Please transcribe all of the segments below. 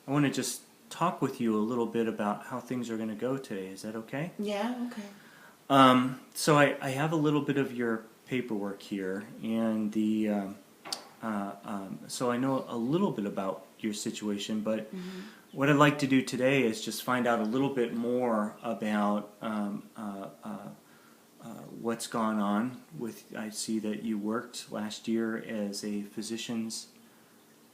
I want to just talk with you a little bit about how things are going to go today. Is that okay? Yeah, okay. So I have a little bit of your paperwork here, and so I know a little bit about your situation, but what I'd like to do today is just find out a little bit more about what's gone on with. I see that you worked last year as a physician's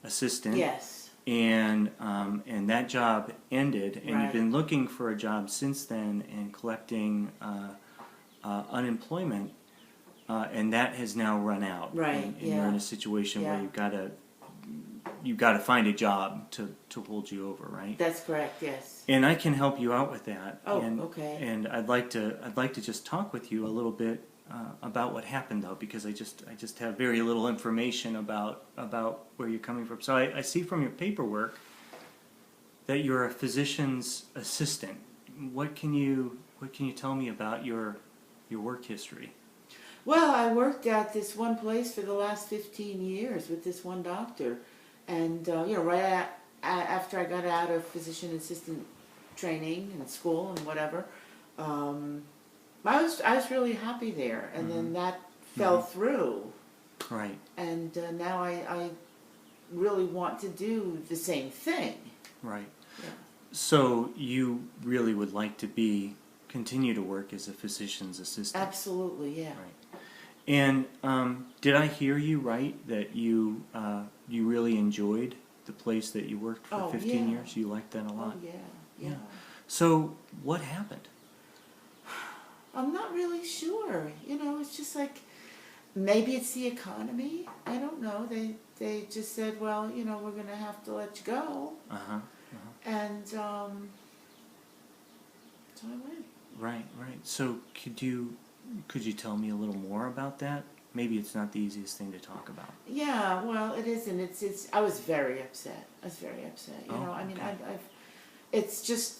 assistant. Yes. And that job ended, and you've Right. been looking for a job since then and collecting unemployment, and that has now run out. Right, And yeah. you're in a situation where Yeah. you've got to find a job to hold you over, right? That's correct, yes. And I can help you out with that. Oh, and, okay. And I'd like to just talk with you a little bit about what happened, though, because I just have very little information about where you're coming from. So I see from your paperwork that you're a physician's assistant. What can you tell me about your work history? Well, I worked at this one place for the last 15 years with this one doctor. And, after I got out of physician assistant training and school and whatever, I was really happy there. And then that fell through. Right. And now I really want to do the same thing. Right. Yeah. So you really would like to continue to work as a physician's assistant? Absolutely, yeah. Right. And did I hear you right that you really enjoyed the place that you worked for 15 years? You liked that a lot? Oh, yeah. So what happened? I'm not really sure. It's just like, maybe it's the economy. I don't know. They just said, well, we're going to have to let you go. And so I went. Right. So could you tell me a little more about that? Maybe it's not the easiest thing to talk about. Yeah, well, it isn't. It's. I was very upset. I mean, okay. it's just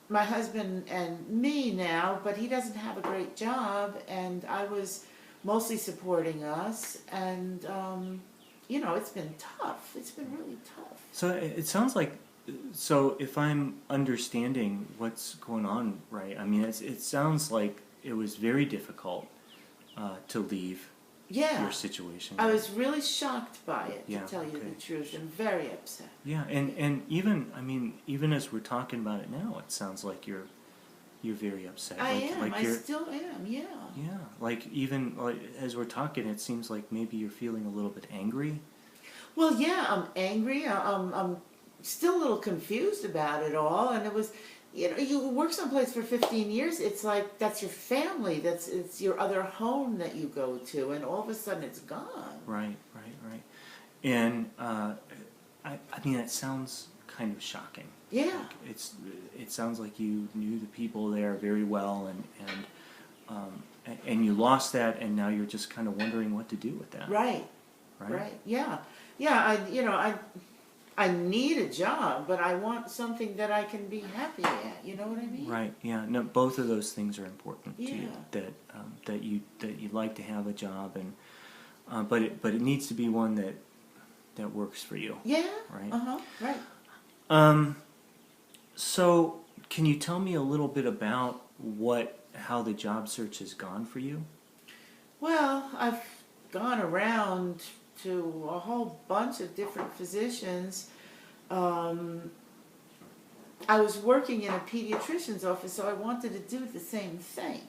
my husband and me now, but he doesn't have a great job, and I was mostly supporting us, and it's been tough. It's been really tough. So it sounds like. So if I'm understanding what's going on, right? I mean, it sounds like it was very difficult to leave your situation. I was really shocked by it, to tell you okay. the truth, and very upset. Yeah, and even as we're talking about it now, it sounds like you're very upset. I am. I still am. Yeah. Yeah, even as we're talking, it seems like maybe you're feeling a little bit angry. Well, yeah, I'm angry. I'm still a little confused about it all, and it was. You work someplace for 15 years, it's like that's your family, it's your other home that you go to, and all of a sudden it's gone. Right. And I mean, it sounds kind of shocking. Yeah. Like it sounds like you knew the people there very well, and you lost that, and now you're just kind of wondering what to do with that. Right. Yeah. I need a job, but I want something that I can be happy at. You know what I mean? Right. Yeah. No. Both of those things are important to you. Yeah. That you'd like to have a job, and but it needs to be one that works for you. Yeah. Right. Right. So can you tell me a little bit about how the job search has gone for you? Well, I've gone around to a whole bunch of different physicians. I was working in a pediatrician's office, so I wanted to do the same thing.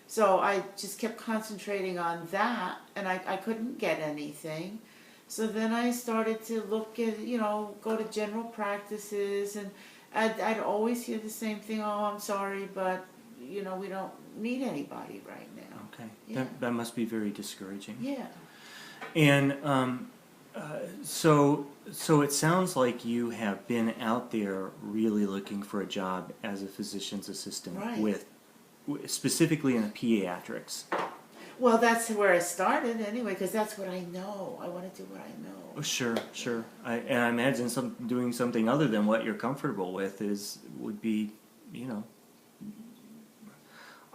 So I just kept concentrating on that, and I couldn't get anything. So then I started to look at, go to general practices, and I'd always hear the same thing, oh, I'm sorry, but, we don't need anybody right now. Okay. Yeah. That must be very discouraging. Yeah. And so it sounds like you have been out there really looking for a job as a physician's assistant, Right. specifically in pediatrics. Well, that's where I started anyway, because that's what I know. I want to do what I know. Oh, sure. And I imagine doing something other than what you're comfortable with would be,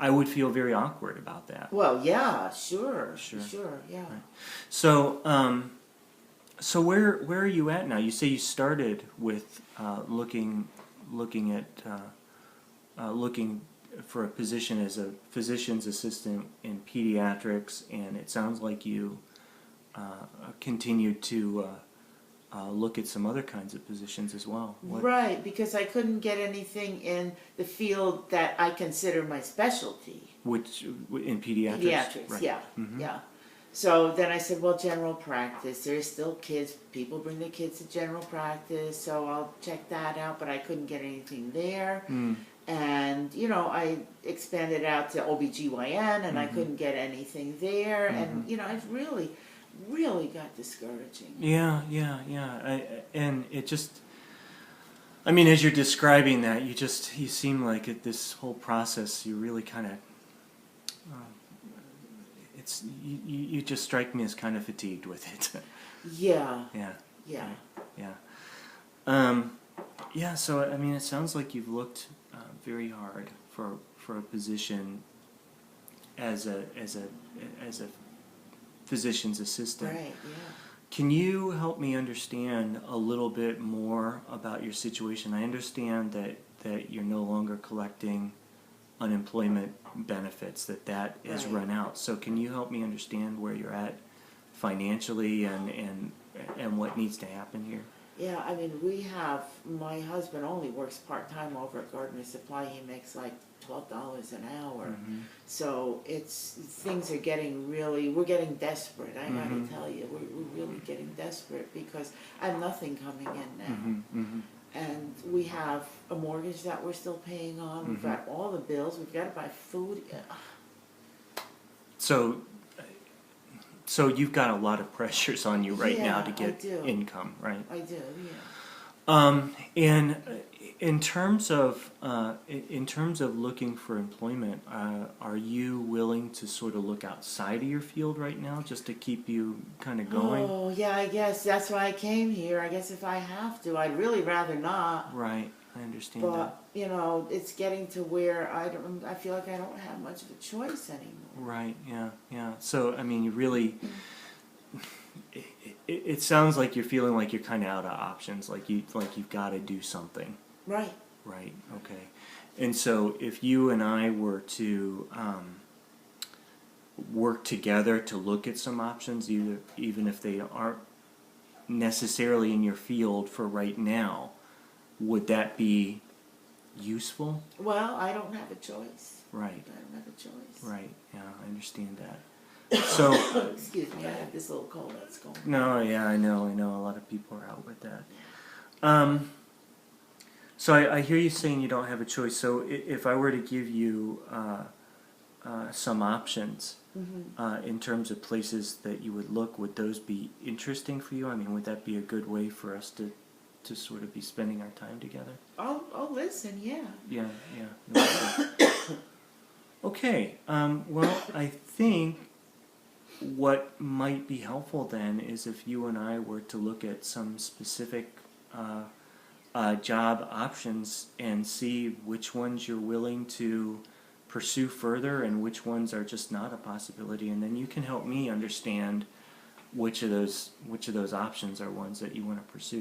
I would feel very awkward about that. Well, yeah, sure, yeah. Right. So, So where are you at now? You say you started with looking at looking for a position as a physician's assistant in pediatrics, and it sounds like you continued to look at some other kinds of positions as well. Right, because I couldn't get anything in the field that I consider my specialty. Which in pediatrics? Pediatrics, right. yeah, Mm-hmm. yeah. So then I said, well, general practice. There's still kids. People bring their kids to general practice, so I'll check that out. But I couldn't get anything there. Mm. And, you know, I expanded out to OBGYN, and Mm-hmm. I couldn't get anything there. Mm-hmm. And, you know, it really, really got discouraging. Yeah. And it just, I mean, as you're describing that, you seem like at this whole process, you really kind of, you just strike me as kind of fatigued with it. Yeah. Yeah. Yeah. Yeah. Yeah. So I mean, it sounds like you've looked very hard for a position as a physician's assistant. Right, yeah. Can you help me understand a little bit more about your situation? I understand that you're no longer collecting unemployment benefits, that is Right. run out. So can you help me understand where you're at financially and what needs to happen here? Yeah, I mean, my husband only works part-time over at Gardner Supply. He makes like $12 an hour. Mm-hmm. So things are getting we're getting desperate. I gotta Mhm. tell you, we're really getting desperate because I have nothing coming in now. Mm-hmm. Mm-hmm. And we have a mortgage that we're still paying on. We've Mhm. got all the bills. We've got to buy food. So you've got a lot of pressures on you right now to Yeah, I get do. income, right? I do, yeah. And in terms of looking for employment, are you willing to sort of look outside of your field right now just to keep you kind of going? Oh, yeah, I guess that's why I came here. I guess if I have to, I'd really rather not. Right, I understand that. But, you know, it's getting to where I feel like I don't have much of a choice anymore. Right, yeah. So, I mean, you really, it sounds like you're feeling like you're kind of out of options, like you've got to do something. Right. Right, okay. And so if you and I were to work together to look at some options, even if they aren't necessarily in your field for right now, would that be useful? Well, I don't have a choice. Right, I don't have a choice. right, yeah, I understand that. So, Excuse me, I have this little cold that's going. no, yeah, I know, a lot of people are out with that. So I hear you saying you don't have a choice. So if I were to give you some options in terms of places that you would look, would those be interesting for you? I mean, would that be a good way for us to sort of be spending our time together? Oh, listen, yeah. Yeah. No, okay. Well, I think what might be helpful then is if you and I were to look at some specific job options and see which ones you're willing to pursue further and which ones are just not a possibility, and then you can help me understand which of those options are ones that you want to pursue.